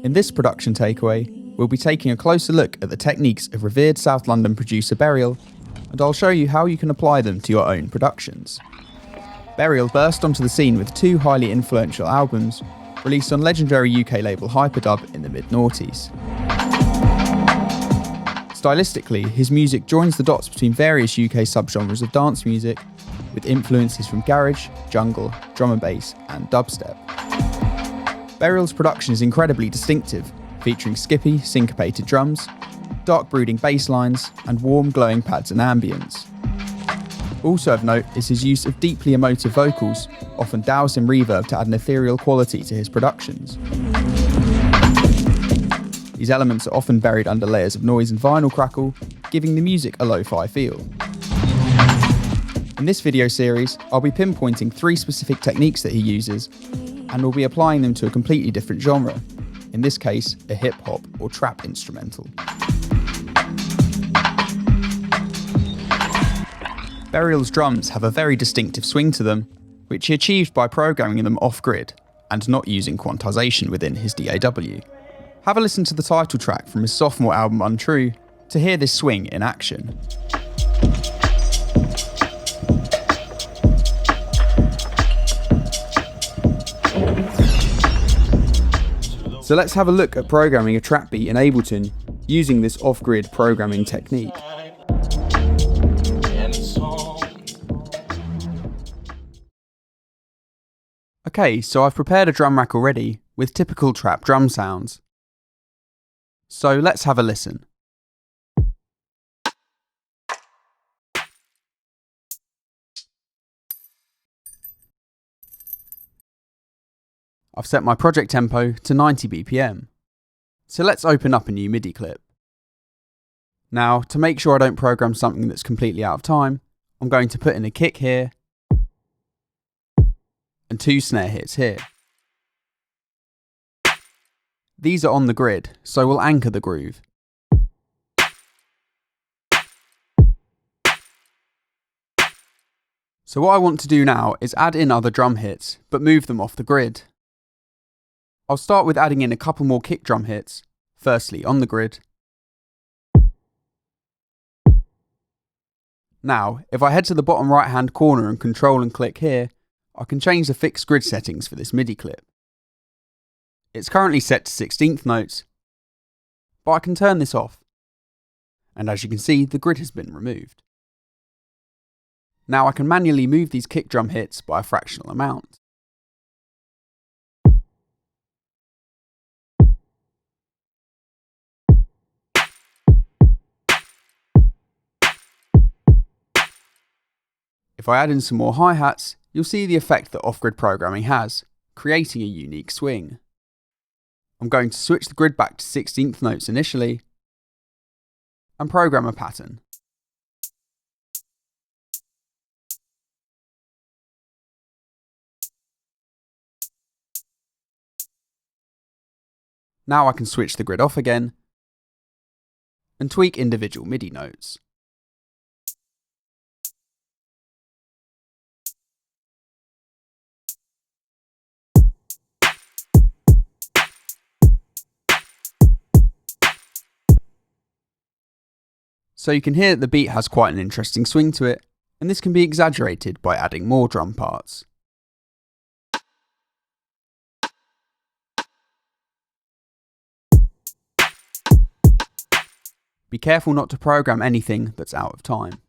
In this production takeaway, we'll be taking a closer look at the techniques of revered South London producer Burial, and I'll show you how you can apply them to your own productions. Burial burst onto the scene with two highly influential albums, released on legendary UK label Hyperdub in the mid-noughties. Stylistically, his music joins the dots between various UK subgenres of dance music, with influences from garage, jungle, drum and bass, and dubstep. Burial's production is incredibly distinctive, featuring skippy, syncopated drums, dark brooding bass lines, and warm glowing pads and ambience. Also of note is his use of deeply emotive vocals, often doused in reverb to add an ethereal quality to his productions. These elements are often buried under layers of noise and vinyl crackle, giving the music a lo-fi feel. In this video series, I'll be pinpointing 3 specific techniques that he uses, and we'll be applying them to a completely different genre, in this case, a hip-hop or trap instrumental. Burial's drums have a very distinctive swing to them, which he achieved by programming them off-grid and not using quantization within his DAW. Have a listen to the title track from his sophomore album Untrue to hear this swing in action. So let's have a look at programming a trap beat in Ableton using this off-grid programming technique. Okay, so I've prepared a drum rack already with typical trap drum sounds. So let's have a listen. I've set my project tempo to 90 BPM. So let's open up a new MIDI clip. Now, to make sure I don't program something that's completely out of time, I'm going to put in a kick here and 2 snare hits here. These are on the grid, so we'll anchor the groove. So what I want to do now is add in other drum hits, but move them off the grid. I'll start with adding in a couple more kick drum hits, firstly on the grid. Now, if I head to the bottom right hand corner and control and click here, I can change the fixed grid settings for this MIDI clip. It's currently set to 16th notes, but I can turn this off. And as you can see, the grid has been removed. Now I can manually move these kick drum hits by a fractional amount. If I add in some more hi-hats, you'll see the effect that off-grid programming has, creating a unique swing. I'm going to switch the grid back to 16th notes initially, and program a pattern. Now I can switch the grid off again, and tweak individual MIDI notes. So you can hear that the beat has quite an interesting swing to it, and this can be exaggerated by adding more drum parts. Be careful not to program anything that's out of time.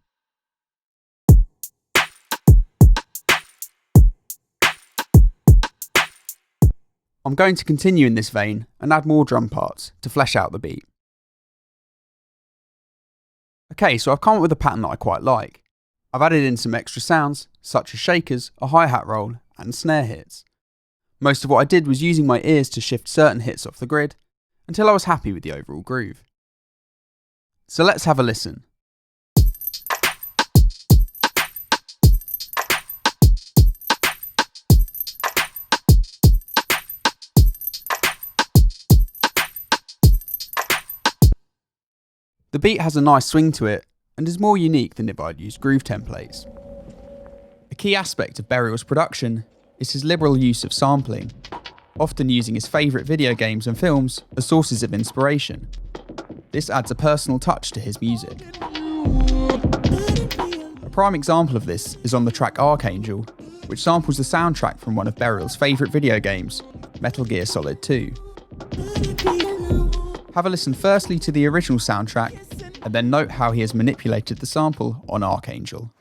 I'm going to continue in this vein and add more drum parts to flesh out the beat. Okay, so I've come up with a pattern that I quite like. I've added in some extra sounds, such as shakers, a hi-hat roll, and snare hits. Most of what I did was using my ears to shift certain hits off the grid, until I was happy with the overall groove. So let's have a listen. The beat has a nice swing to it, and is more unique than if I'd used groove templates. A key aspect of Burial's production is his liberal use of sampling. often using his favourite video games and films as sources of inspiration. This adds a personal touch to his music. A prime example of this is on the track Archangel, which samples the soundtrack from one of Beryl's favourite video games, Metal Gear Solid 2. Have a listen firstly to the original soundtrack, and then note how he has manipulated the sample on Archangel.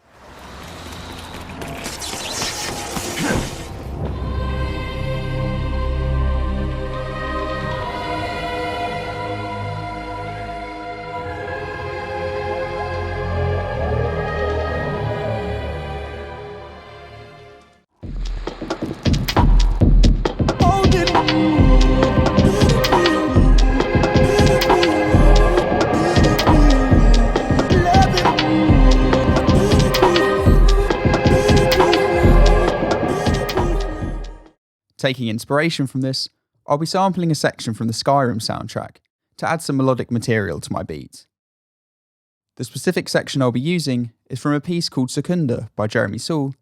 Taking inspiration from this, I'll be sampling a section from the Skyrim soundtrack to add some melodic material to my beat. The specific section I'll be using is from a piece called Secunda by Jeremy Soule,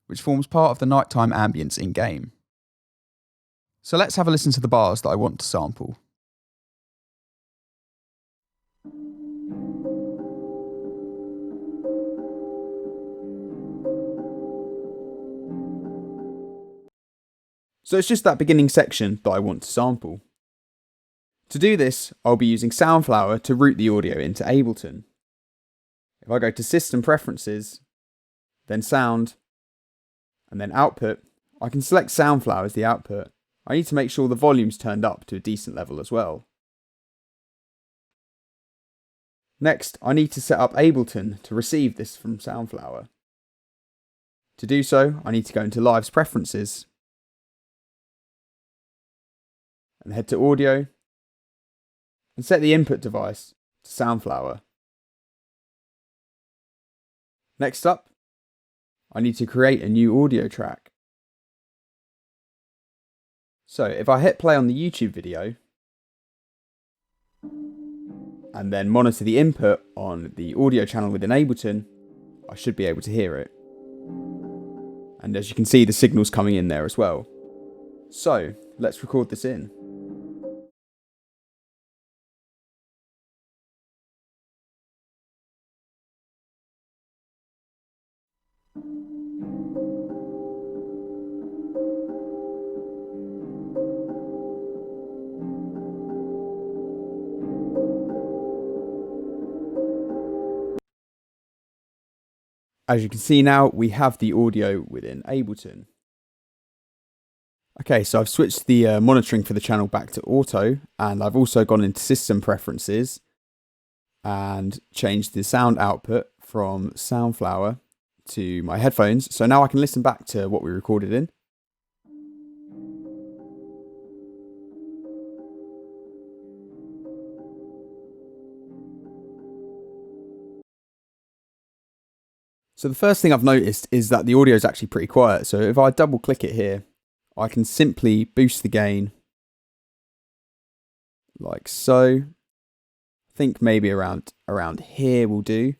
which forms part of the nighttime ambience in-game. So let's have a listen to the bars that I want to sample. So it's just that beginning section that I want to sample. To do this, I'll be using Soundflower to route the audio into Ableton. If I go to System Preferences, then Sound, and then Output, I can select Soundflower as the output. I need to make sure the volume's turned up to a decent level as well. Next, I need to set up Ableton to receive this from Soundflower. To do so, I need to go into Live's Preferences, and head to Audio, and set the input device to Soundflower. Next up, I need to create a new audio track. So if I hit play on the YouTube video, and then monitor the input on the audio channel within Ableton, I should be able to hear it. And as you can see, the signal's coming in there as well. So let's record this in. As you can see now, we have the audio within Ableton. Okay, so I've switched the monitoring for the channel back to auto, and I've also gone into System Preferences and changed the sound output from Soundflower to my headphones. So now I can listen back to what we recorded in. So the first thing I've noticed is that the audio is actually pretty quiet. So if I double click it here, I can simply boost the gain like so. I think maybe around here will do.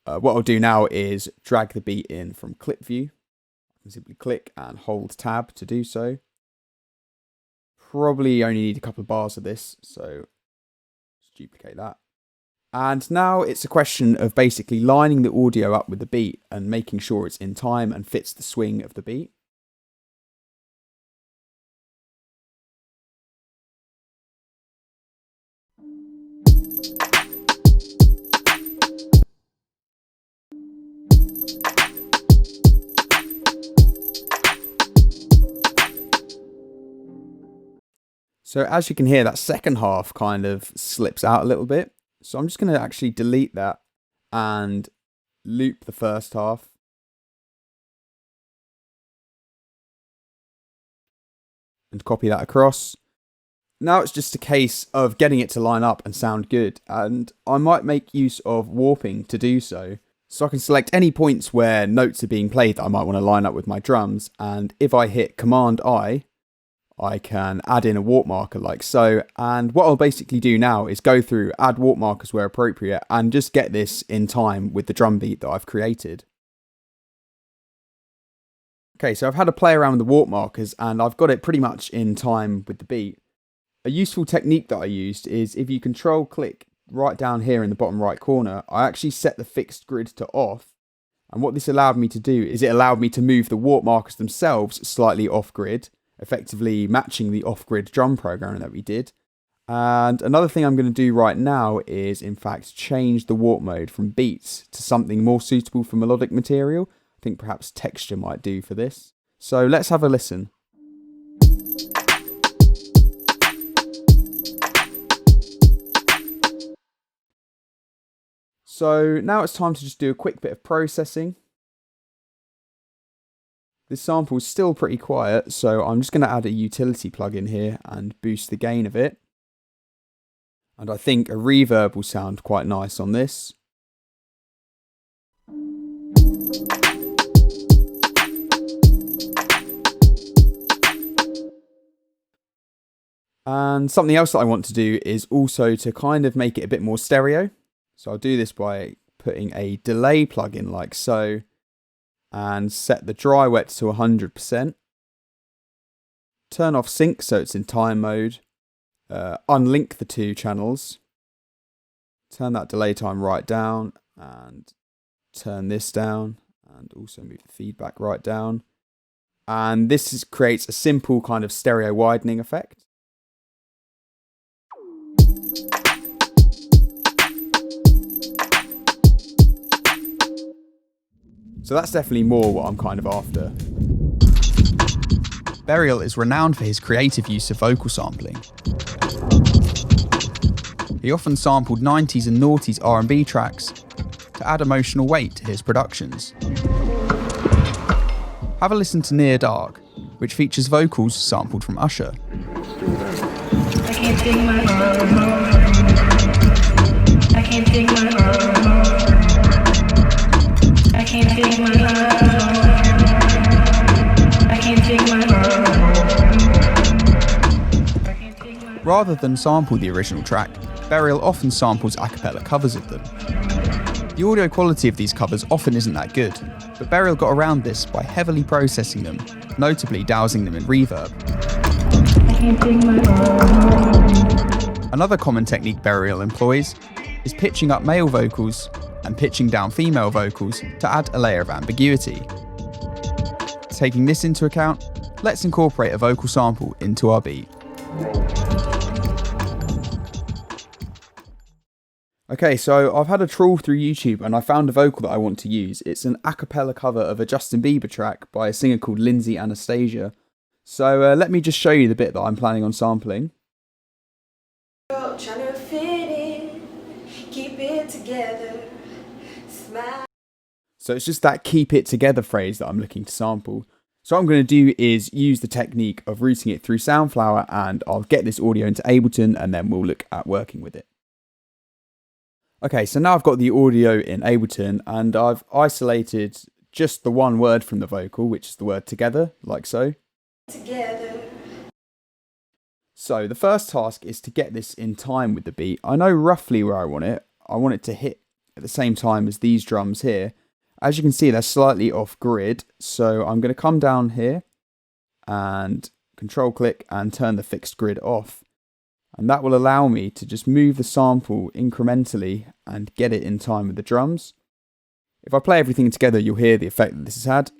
What I'll do now is drag the beat in from clip view. I can simply click and hold tab to do so. Probably only need a couple of bars of this, so just duplicate that. And now it's a question of basically lining the audio up with the beat and making sure it's in time and fits the swing of the beat. So as you can hear, that second half kind of slips out a little bit. So I'm just going to actually delete that and loop the first half. And copy that across. Now it's just a case of getting it to line up and sound good. And I might make use of warping to do so. So I can select any points where notes are being played that I might want to line up with my drums. And if I hit Command I can add in a warp marker like so, and what I'll basically do now is go through, add warp markers where appropriate, and just get this in time with the drum beat that I've created. Okay, so I've had a play around with the warp markers and I've got it pretty much in time with the beat. A useful technique that I used is if you control click right down here in the bottom right corner, I actually set the fixed grid to off. And what this allowed me to do is it allowed me to move the warp markers themselves slightly off grid, effectively matching the off grid drum programming that we did. And another thing I'm going to do right now is in fact change the warp mode from beats to something more suitable for melodic material. I think perhaps texture might do for this. So let's have a listen. So now it's time to just do a quick bit of processing. This sample is still pretty quiet, so I'm just going to add a utility plugin here and boost the gain of it. And I think a reverb will sound quite nice on this. And something else that I want to do is also to kind of make it a bit more stereo. So I'll do this by putting a delay plugin like so and set the dry wet to 100%. Turn off sync so it's in time mode. Unlink the two channels. Turn that delay time right down and turn this down and also move the feedback right down. And this creates a simple kind of stereo widening effect. So that's definitely more what I'm kind of after. Burial is renowned for his creative use of vocal sampling. He often sampled 90s and noughties R&B tracks to add emotional weight to his productions. Have a listen to Near Dark, which features vocals sampled from Usher. I can't take my I can't take my I can't take my I can't take my Rather than sample the original track, Burial often samples a cappella covers of them. The audio quality of these covers often isn't that good, but Burial got around this by heavily processing them, notably dousing them in reverb. Another common technique Burial employs is pitching up male vocals and pitching down female vocals to add a layer of ambiguity. Taking this into account, let's incorporate a vocal sample into our beat. Okay, so I've had a trawl through YouTube and I found a vocal that I want to use. It's an a cappella cover of a Justin Bieber track by a singer called Lindsay Anastasia. So let me just show you the bit that I'm planning on sampling. Trying to fit in, keep it together, smile. So it's just that keep it together phrase that I'm looking to sample. So what I'm going to do is use the technique of routing it through Soundflower and I'll get this audio into Ableton and then we'll look at working with it. Okay, so now I've got the audio in Ableton and I've isolated just the one word from the vocal, which is the word together, like so. Together. So the first task is to get this in time with the beat. I know roughly where I want it. I want it to hit at the same time as these drums here. As you can see, they're slightly off grid. So I'm going to come down here and control click and turn the fixed grid off. And that will allow me to just move the sample incrementally and get it in time with the drums. If I play everything together, you'll hear the effect that this has had.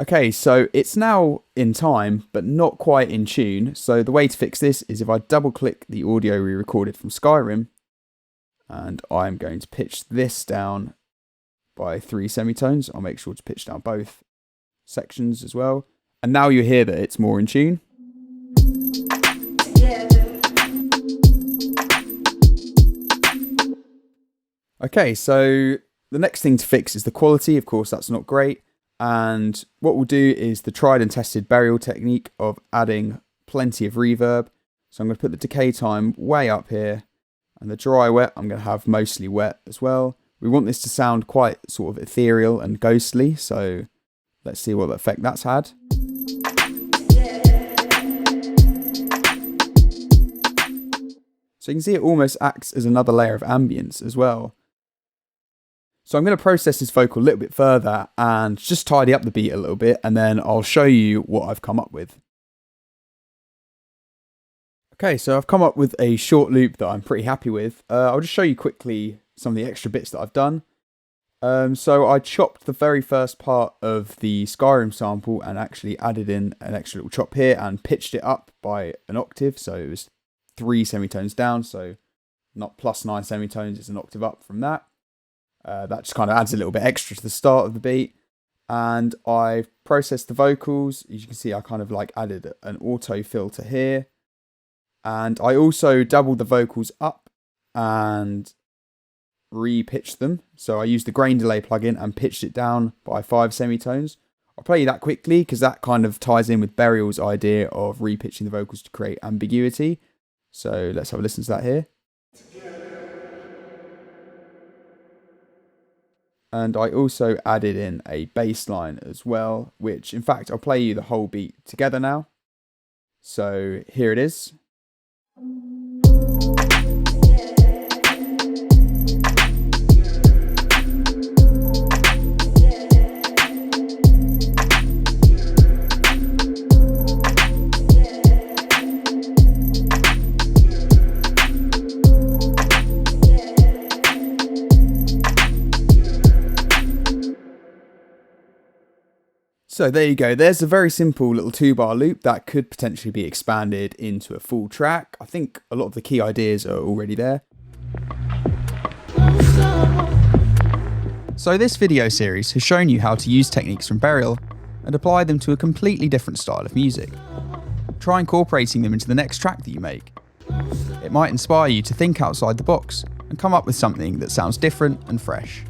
Okay, so it's now in time, but not quite in tune. So the way to fix this is if I double click the audio we recorded from Skyrim, and I'm going to pitch this down by 3 semitones. I'll make sure to pitch down both sections as well. And now you hear that it's more in tune. Okay, so the next thing to fix is the quality. Of course, that's not great. And what we'll do is the tried and tested Burial technique of adding plenty of reverb. So I'm going to put the decay time way up here. And the dry wet, I'm going to have mostly wet as well. We want this to sound quite sort of ethereal and ghostly. So let's see what effect that's had. So you can see it almost acts as another layer of ambience as well. So I'm going to process this vocal a little bit further and just tidy up the beat a little bit, and then I'll show you what I've come up with. Okay, so I've come up with a short loop that I'm pretty happy with. I'll just show you quickly some of the extra bits that I've done. So I chopped the very first part of the Skyrim sample and actually added in an extra little chop here and pitched it up by an octave. So it was 3 semitones down, so not +9 semitones, it's an octave up from that. That just kind of adds a little bit extra to the start of the beat. And I've processed the vocals. As you can see, I kind of like added an auto filter here. And I also doubled the vocals up and re-pitched them. So I used the grain delay plugin and pitched it down by 5 semitones. I'll play you that quickly because that kind of ties in with Burial's idea of re-pitching the vocals to create ambiguity. So let's have a listen to that here. And I also added in a bass line as well, which in fact I'll play you the whole beat together now. So here it is. So there you go, there's a very simple little 2-bar loop that could potentially be expanded into a full track. I think a lot of the key ideas are already there. So this video series has shown you how to use techniques from Burial and apply them to a completely different style of music. Try incorporating them into the next track that you make. It might inspire you to think outside the box and come up with something that sounds different and fresh.